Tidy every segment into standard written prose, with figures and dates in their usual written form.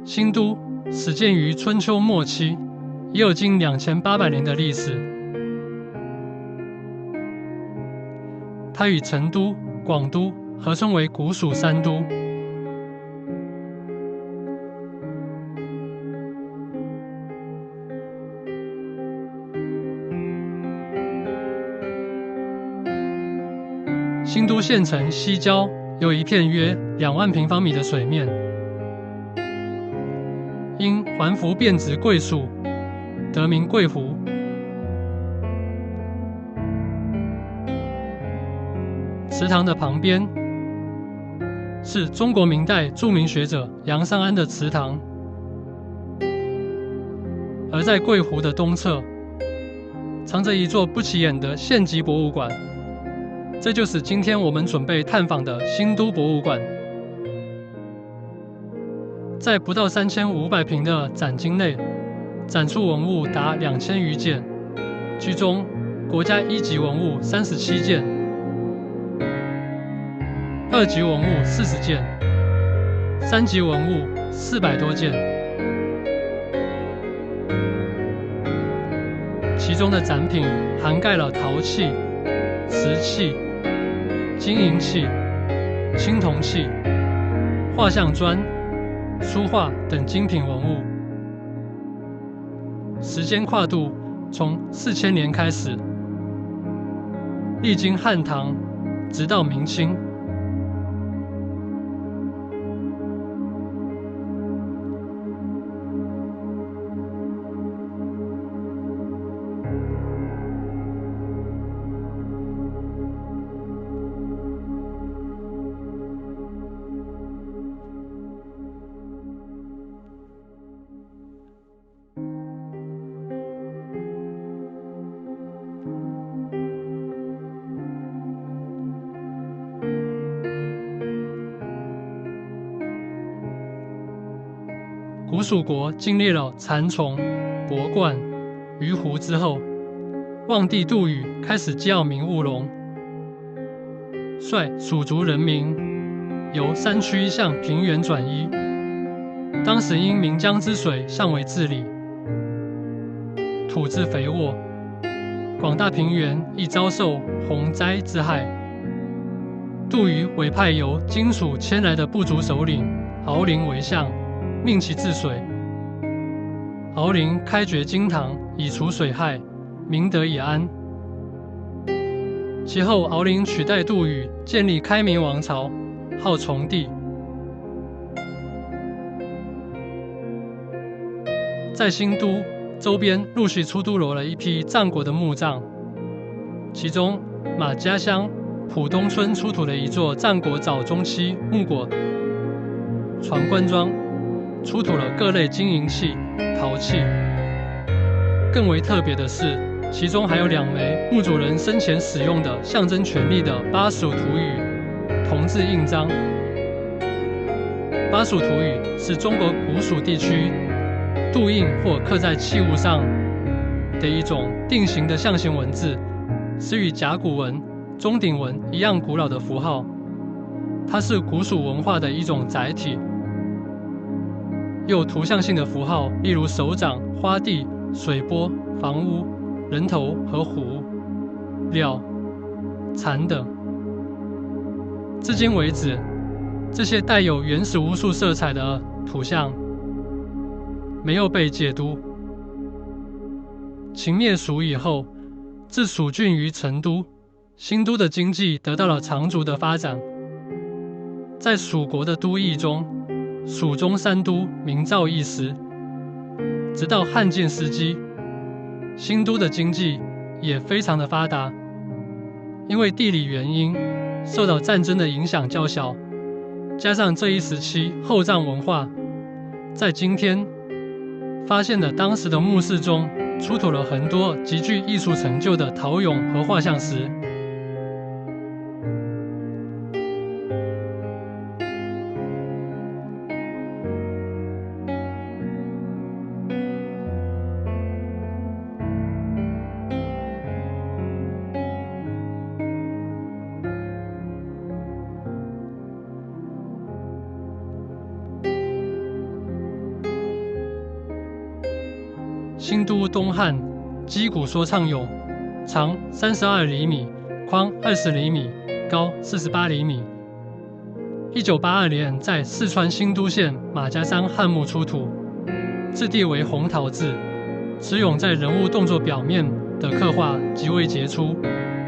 新都始建于春秋末期，也有近2800年的历史。它与成都、广都合称为古蜀三都。新都县城西郊有一片约2万平方米的水面，因环湖变质桂树，得名桂湖。池塘的旁边是中国明代著名学者杨尚安的祠堂，而在桂湖的东侧，藏着一座不起眼的县级博物馆。这就是今天我们准备探访的新都博物馆。在不到3500平的展厅内，展出文物达2000余件，其中国家1级文物37件，2级文物40件，3级文物400多件。其中的展品涵盖了陶器、瓷器、金银器、青铜器、画像砖、书画等精品文物，时间跨度从4000年开始，历经汉唐，直到明清。古蜀国经历了蚕丛、博冠、鱼湖之后，望帝杜宇开始教民务农，率蜀族人民由山区向平原转移。当时因岷江之水尚未治理，土质肥沃，广大平原亦遭受洪灾之害。杜宇委派由金蜀迁来的部族首领敖陵为相，命其治水。敖陵开掘金塘，以除水害，民得以安。其后，敖陵取代杜宇，建立开明王朝，号崇帝。在新都周边陆续出土了一批战国的墓葬，其中马家乡浦东村出土了一座战国早中期木椁传官庄，出土了各类金银器、陶器。更为特别的是，其中还有2枚墓主人生前使用的象征权力的巴蜀土语铜制印章。巴蜀土语是中国古蜀地区镀印或刻在器物上的一种定型的象形文字，是与甲骨文、钟鼎文一样古老的符号。它是古蜀文化的一种载体。又图像性的符号，例如手掌、花地、水波、房屋、人头和虎、鸟、蚕等。至今为止，这些带有原始巫术色彩的图像没有被解读。秦灭蜀以后，自蜀郡于成都，新都的经济得到了长足的发展。在蜀国的都邑中，蜀中三都名噪一时。直到汉晋时期，新都的经济也非常的发达。因为地理原因，受到战争的影响较小，加上这一时期后藏文化，在今天发现的当时的墓室中出土了很多极具艺术成就的陶俑和画像石。新都东汉击鼓说唱俑，长32厘米，宽20厘米，高48厘米。1982年在四川新都县马家山汉墓出土，质地为红陶制。此俑在人物动作表面的刻画极为杰出，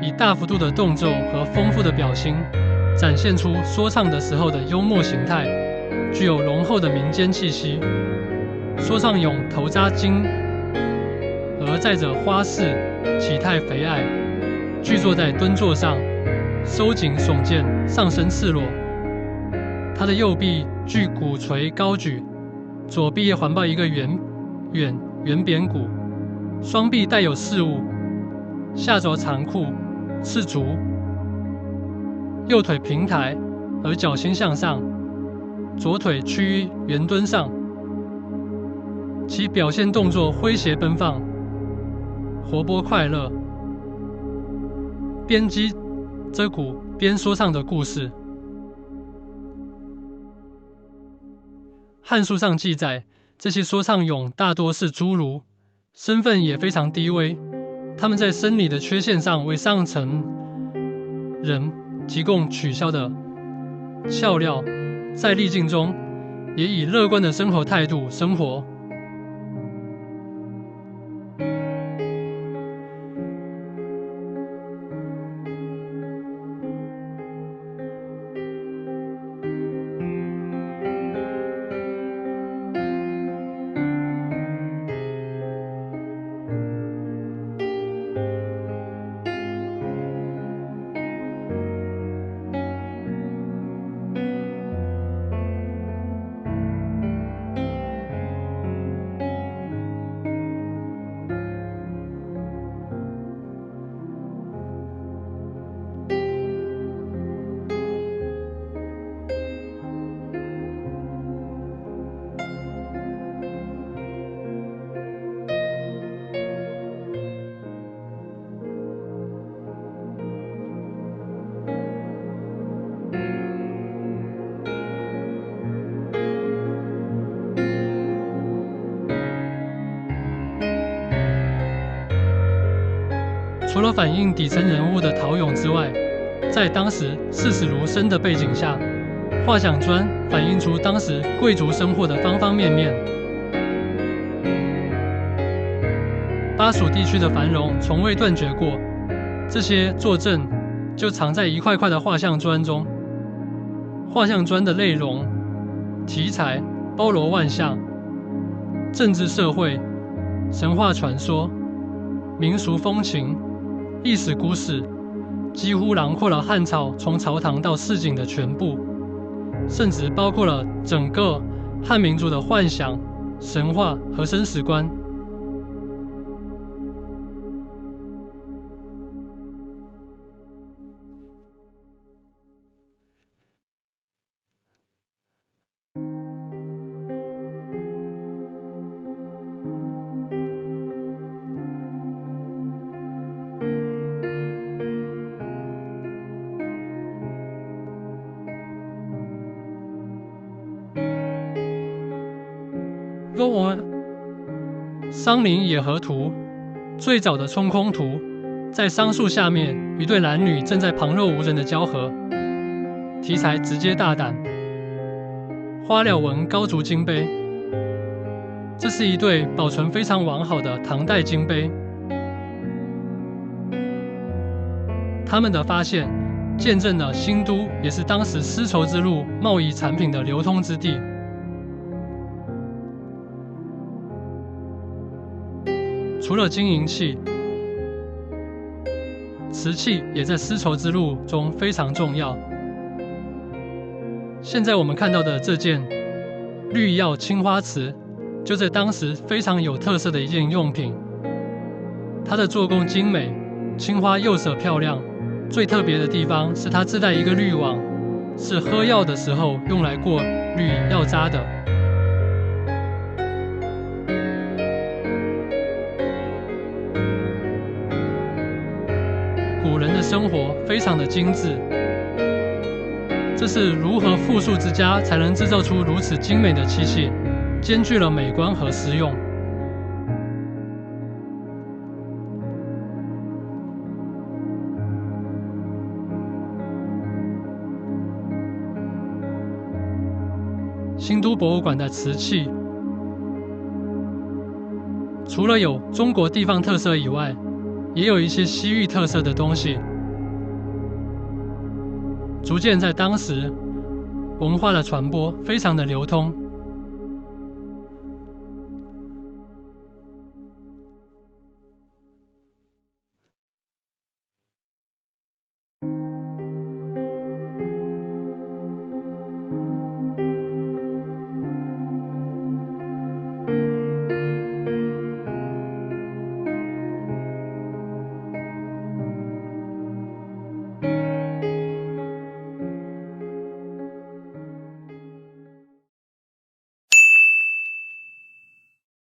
以大幅度的动作和丰富的表情，展现出说唱的时候的幽默形态，具有浓厚的民间气息。说唱俑头扎金，额载着花饰，体态肥矮，踞坐在蹲座上，收颈耸肩，上身赤裸。他的右臂具鼓槌高举，左臂也环抱一个圆扁鼓，双臂带有饰物，下着长裤，赤足，右腿平抬，而脚心向上，左腿趋于圆蹲上。其表现动作诙谐奔放，活泼快乐，边击着鼓边说唱的故事。汉书上记载，这些说唱俑大多是侏儒，身份也非常低微。他们在生理的缺陷上为上层人提供取消的笑料，在逆境中也以乐观的生活态度生活。除了反映底层人物的陶俑之外，在当时视死如生的背景下，画像砖反映出当时贵族生活的方方面面。巴蜀地区的繁荣从未断绝过，这些作证就藏在一块块的画像砖中。画像砖的内容、题材包罗万象，政治社会、神话传说、民俗风情、历史故事，几乎囊括了汉朝从朝堂到市井的全部，甚至包括了整个汉民族的幻想、神话和生死观。若我们桑林野河图，最早的冲空图，在桑树下面，一对男女正在旁若无人的交合，题材直接大胆，花鸟纹高足金杯。这是一对保存非常完好的唐代金杯，他们的发现见证了新都也是当时丝绸之路贸易产品的流通之地。除了金银器，瓷器也在丝绸之路中非常重要。现在我们看到的这件绿药青花瓷，就在当时非常有特色的一件用品。它的做工精美，青花釉色漂亮，最特别的地方是它自带一个滤网，是喝药的时候用来过滤药渣的。古人的生活非常的精致，这是如何富庶之家才能制造出如此精美的器械，兼具了美观和实用。新都博物馆的瓷器。除了有中国地方特色以外，也有一些西域特色的东西，逐渐在当时文化的传播非常的流通。